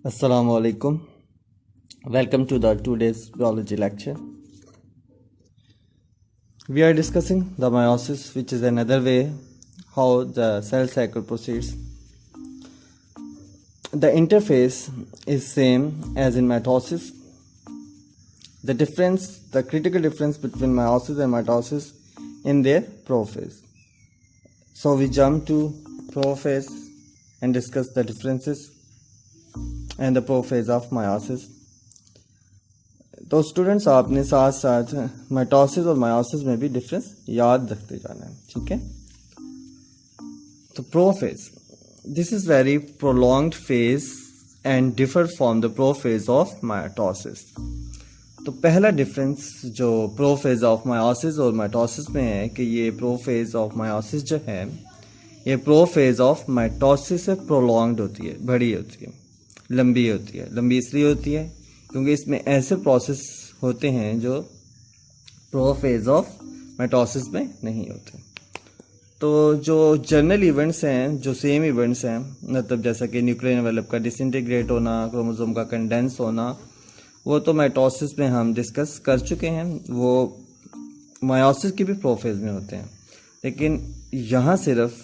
Assalamu alaikum. Welcome to the today's biology lecture. We are discussing the meiosis, which is another way how the cell cycle proceeds. The interface is same as in mitosis. The critical difference between meiosis and mitosis in their prophase. So we jump to prophase and discuss the differences and the prophase of meiosis. तो students आपने साथ साथ mitosis और meiosis में भी difference याद रखते जाना है, ठीक है। तो prophase, this is very prolonged phase and differ from the prophase of mitosis. तो पहला डिफरेंस जो प्रोफेज ऑफ मायोसिस और माइटोसिस में है कि ये प्रोफेज ऑफ मायोसिस जो है ये प्रोफेज ऑफ माइटोसिस से प्रोलॉन्ग्ड होती है, बड़ी होती है, लंबी होती है। लंबी इसलिए होती है क्योंकि इसमें ऐसे प्रोसेस होते हैं जो प्रोफेज ऑफ माइटोसिस में नहीं होते। तो जो जनरल इवेंट्स हैं, जो सेम इवेंट्स हैं, मतलब जैसा कि न्यूक्लियर एनवेलप का डिसइंटीग्रेट होना, क्रोमोसोम का कंडेंस होना, वो तो माइटोसिस में हम डिस्कस कर चुके हैं, वो मायोसिस की भी प्रोफेज में होते हैं। लेकिन यहाँ सिर्फ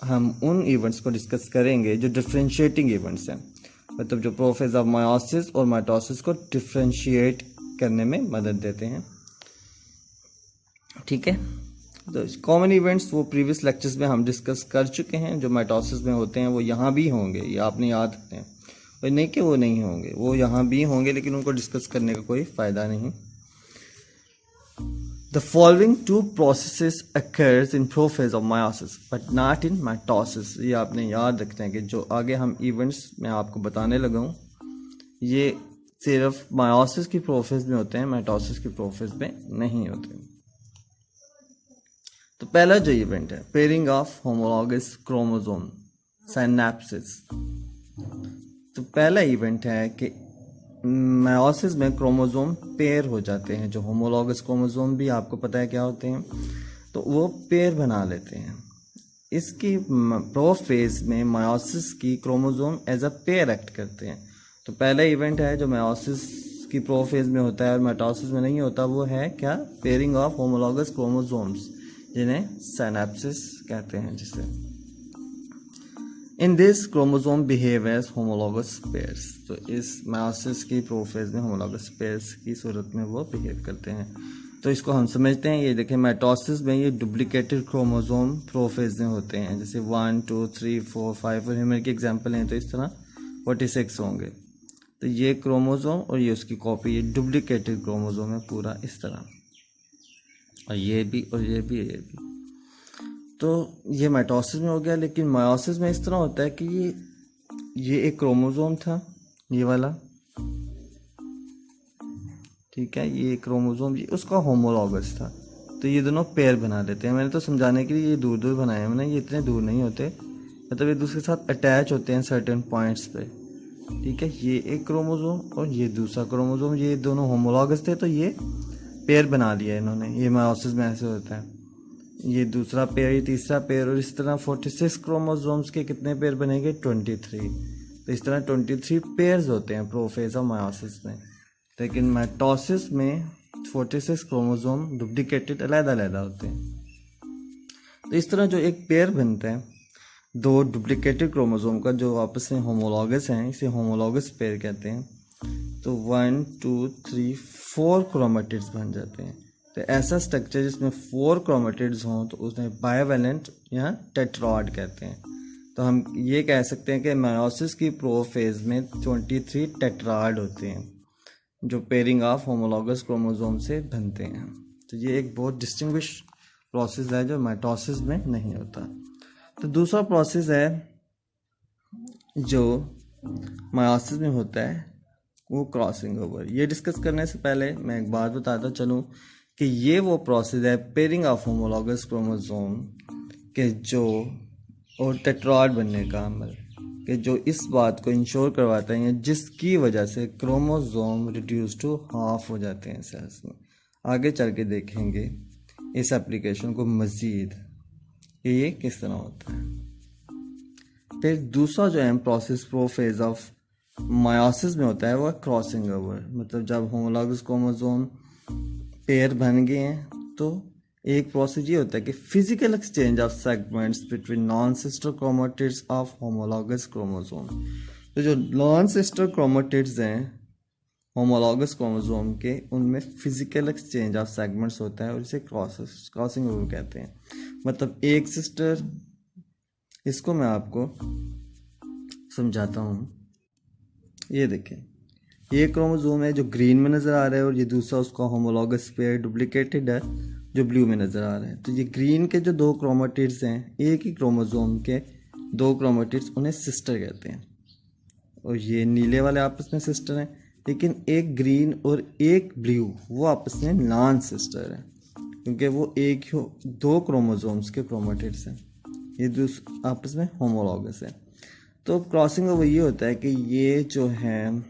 हम उन इवेंट्स को डिस्कस करेंगे जो डिफ्रेंशिएटिंग इवेंट्स हैं, मतलब जो प्रोफेज ऑफ मायोसिस और माइटोसिस को डिफ्रेंशिएट करने में मदद देते हैं, ठीक है। तो कॉमन इवेंट्स वो प्रीवियस लेक्चर्स में हम डिस्कस कर चुके हैं, जो माइटोसिस में होते हैं वो यहाँ भी होंगे, ये आपने याद रखते हैं। और नहीं कि वो नहीं होंगे, वो यहाँ भी होंगे, लेकिन उनको डिस्कस करने का कोई फ़ायदा नहीं। The following two processes occurs in prophase of meiosis but not in mitosis. ये आपने याद रखना है कि जो आगे हम इवेंट्स में आपको बताने लगा हूँ ये सिर्फ मायोसिस की प्रोफेज में होते हैं, माइटोसिस की प्रोफेज में नहीं होते। तो पहला जो इवेंट है पेयरिंग ऑफ होमोलॉगस क्रोमोसोम, सिनैप्सिस। तो पहला इवेंट है कि मायोसिस में क्रोमोसोम पेयर हो जाते हैं। जो होमोलॉगस क्रोमोसोम भी आपको पता है क्या होते हैं, तो वो पेयर बना लेते हैं। इसकी प्रोफेज में मायोसिस की chromosome as a pair act करते हैं। तो पहला इवेंट है जो मायोसिस की प्रोफेज में होता है और माइटोसिस में नहीं होता, वो है क्या, पेयरिंग ऑफ होमोलॉगस क्रोमोसोम्स, जिन्हें सिनैप्सिस कहते हैं। जिसे in this chromosome behave as homologous pairs. तो इस मायोसिस की प्रोफेज में होमोलॉगस पेयर्स की सूरत में वो बिहेव करते हैं। तो इसको हम समझते हैं, ये देखें माइटोसिस में ये डुप्लीकेटेड क्रोमोसोम प्रोफेज में होते हैं, जैसे 1 2 3 4 5 और ह्यूमन की एग्जांपल हैं, तो इस तरह 46 होंगे। तो ये क्रोमोसोम और ये उसकी कॉपी, ये डुप्लीकेटेड क्रोमोसोम है पूरा इस तरह, और ये भी और ये भी ये भी। तो ये माइटोसिस में हो गया। लेकिन मायोसिस में इस तरह होता है कि ये एक क्रोमोसोम था, ये वाला, ठीक है, ये क्रोमोसोम, ये उसका होमोलॉगस था। तो ये दोनों पेयर बना लेते हैं। मैंने तो समझाने के लिए ये दूर दूर बनाए हैं, मैंने ये इतने दूर नहीं होते, मतलब एक दूसरे के साथ अटैच होते हैं सर्टेन पॉइंट्स पे, ठीक है। ये एक क्रोमोसोम और ये दूसरा क्रोमोसोम, ये दोनों होमोलॉगस थे, तो ये पेयर बना लिया इन्होंने। ये मायोसिस में ऐसे होता है, ये दूसरा पेयर, ये तीसरा पेयर, और इस तरह 46 क्रोमोसोम्स के कितने पेयर बनेंगे, 23। तो इस तरह 23 पेयर्स होते हैं प्रोफेज ऑफ मायोसिस में। लेकिन माइटोसिस में 46 क्रोमोसोम डुप्लीकेटेड अलग-अलग होते हैं। तो इस तरह जो एक पेयर बनता है दो डुप्लीकेटेड क्रोमोसोम का, जो आपस में होमोलॉगस हैं, इसे होमोलॉगस पेयर कहते हैं। तो 1 2 3 4 क्रोमेटिड्स बन जाते हैं। तो ऐसा स्ट्रक्चर जिसमें 4 क्रोमेटिड्स हों तो उसमें बायोवेलेंट या टेट्रॉड कहते हैं। तो हम ये कह सकते हैं कि मायोसिस की प्रोफेज में 23 टेट्राड होते हैं, जो पेयरिंग ऑफ होमोलॉगस क्रोमोसोम से बनते हैं। तो ये एक बहुत डिस्टिंग्विश प्रोसेस है जो माइटोसिस में नहीं होता। तो दूसरा प्रोसेस है जो मायोसिस में होता है, वो क्रॉसिंग ओवर। ये डिस्कस करने से पहले मैं एक बात बताता चलूँ कि ये वो प्रोसेस है पेयरिंग ऑफ होमोलॉगस क्रोमोसोम के जो और टेट्राड बनने का अमल, कि जो इस बात को इंश्योर करवाता है जिसकी वजह से क्रोमोसोम रिड्यूस टू हाफ हो जाते हैं सेल्स में। आगे चल के देखेंगे इस एप्लीकेशन को मज़ीद कि ये किस तरह होता है। फिर दूसरा जो है प्रोसेस प्रोफेज ऑफ मायोसिस में होता है वो क्रॉसिंग ओवर, मतलब जब होमोलॉगस क्रोमोसोम पेयर बन गए हैं तो एक प्रोसेस ये होता है कि physical exchange of segments between non sister chromatids of homologous chromosome. तो जो नॉन सिस्टर क्रोमेटिड्स हैं होमोलॉगस क्रोमोसोम के, उनमें फिजिकल एक्सचेंज ऑफ सेगमेंट्स होता है और इसे क्रॉसिंग ओवर कहते हैं। मतलब एक सिस्टर, इसको मैं आपको समझाता हूँ। ये देखें, ये क्रोमोसोम है जो ग्रीन में नज़र आ रहा है और ये दूसरा उसका होमोलॉगस पेयर डुप्लीकेटेड है जो ब्लू में नज़र आ रहा है। तो ये ग्रीन के जो दो क्रोमेटिड्स हैं, एक ही क्रोमोसोम के दो क्रोमेटिड्स, उन्हें सिस्टर कहते हैं। और ये नीले वाले आपस में सिस्टर हैं, लेकिन एक ग्रीन और एक ब्लू वो आपस में नॉन सिस्टर है, क्योंकि वो एक ही दो क्रोमोसोम्स के क्रोमेटिड्स हैं, ये आपस में होमोलॉगस है। तो क्रॉसिंग ओवर ये होता है कि ये जो है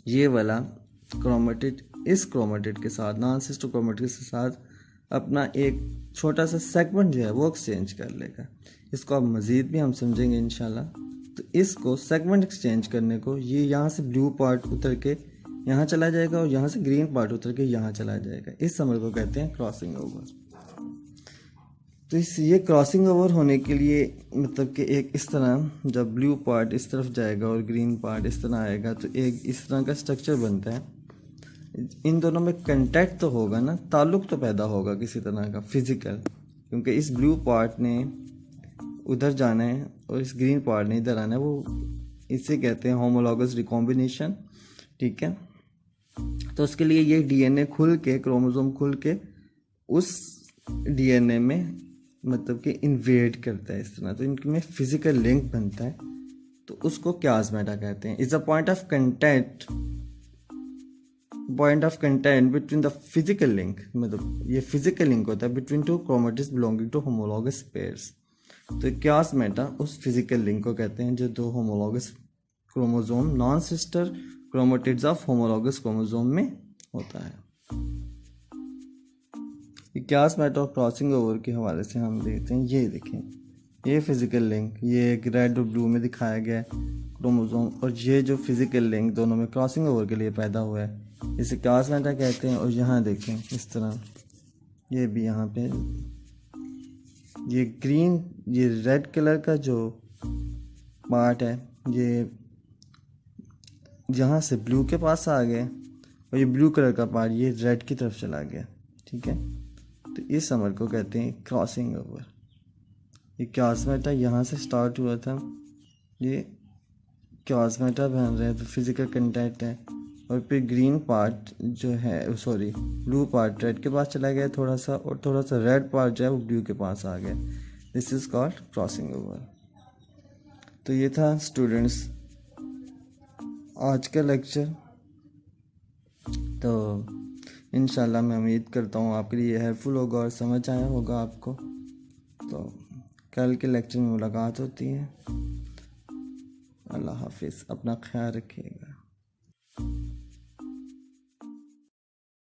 ये वाला क्रोमेटिड इस क्रोमेटिड के साथ, नॉन सिस्टर क्रोमेटिड के साथ अपना एक छोटा सा सेगमेंट जो है वो एक्सचेंज कर लेगा। इसको अब मज़ीद भी हम समझेंगे इंशाल्लाह। तो इसको सेगमेंट एक्सचेंज करने को ये यहाँ से ब्लू पार्ट उतर के यहाँ चला जाएगा और यहाँ से ग्रीन पार्ट उतर के यहाँ चला जाएगा। इस समझ को कहते हैं क्रॉसिंग ओवर। तो ये क्रॉसिंग ओवर होने के लिए मतलब कि एक इस तरह जब ब्लू पार्ट इस तरफ जाएगा और ग्रीन पार्ट इस तरह आएगा तो एक इस तरह का स्ट्रक्चर बनता है। इन दोनों में कांटेक्ट तो होगा ना, ताल्लुक़ तो पैदा होगा किसी तरह का फिज़िकल, क्योंकि इस ब्लू पार्ट ने उधर जाना है और इस ग्रीन पार्ट ने इधर आना है। वो इसे कहते हैं होमोलॉगस रिकॉम्बिनेशन। ठीक है, तो उसके लिए ये डीएनए खुल के, क्रोमोसोम खुल के उस डीएनए में मतलब कि इन्वेड करता है इस तरह। तो इनमें फिजिकल लिंक बनता है, तो उसको क्यास्मेटा कहते हैं। Is a point of content between the physical link, मतलब ये फिजिकल लिंक होता है between two chromatids belonging to homologous pairs. तो क्यास्मेटा उस फिजिकल लिंक को कहते हैं जो दो homologous chromosome, non sister chromatids of homologous chromosome में होता है। क्यास्मेटा और क्रॉसिंग ओवर के हवाले से हम देखते हैं। ये देखें, ये फिजिकल लिंक, ये एक रेड और ब्लू में दिखाया गया है क्रोमोसोम, और ये जो फिजिकल लिंक दोनों में क्रॉसिंग ओवर के लिए पैदा हुआ है, इसे क्यास्मेटा कहते हैं। और यहाँ देखें इस तरह, ये भी यहाँ पे ये ग्रीन, ये रेड कलर का जो पार्ट है, ये यहाँ से ब्लू के पास आ गया और ये ब्लू कलर का पार्ट ये रेड की तरफ चला गया। ठीक है, तो इस अमल को कहते हैं क्रॉसिंग ओवर। ये क्यास्मेटा यहाँ से स्टार्ट हुआ था, ये क्यास्मेटा बन रहा है तो फिजिकल कंटेक्ट है, और फिर ग्रीन पार्ट जो है, सॉरी ब्लू पार्ट रेड के पास चला गया थोड़ा सा, और थोड़ा सा रेड पार्ट जो है वो ब्लू के पास आ गया। This is called crossing over. तो ये था स्टूडेंट्स आज का लेक्चर। तो इंशाल्लाह मैं उम्मीद करता हूँ आपके लिए हेल्पफुल होगा और समझ आया होगा आपको। तो कल के लेक्चर में मुलाकात होती है। अल्लाह हाफिज़, अपना ख्याल रखिएगा।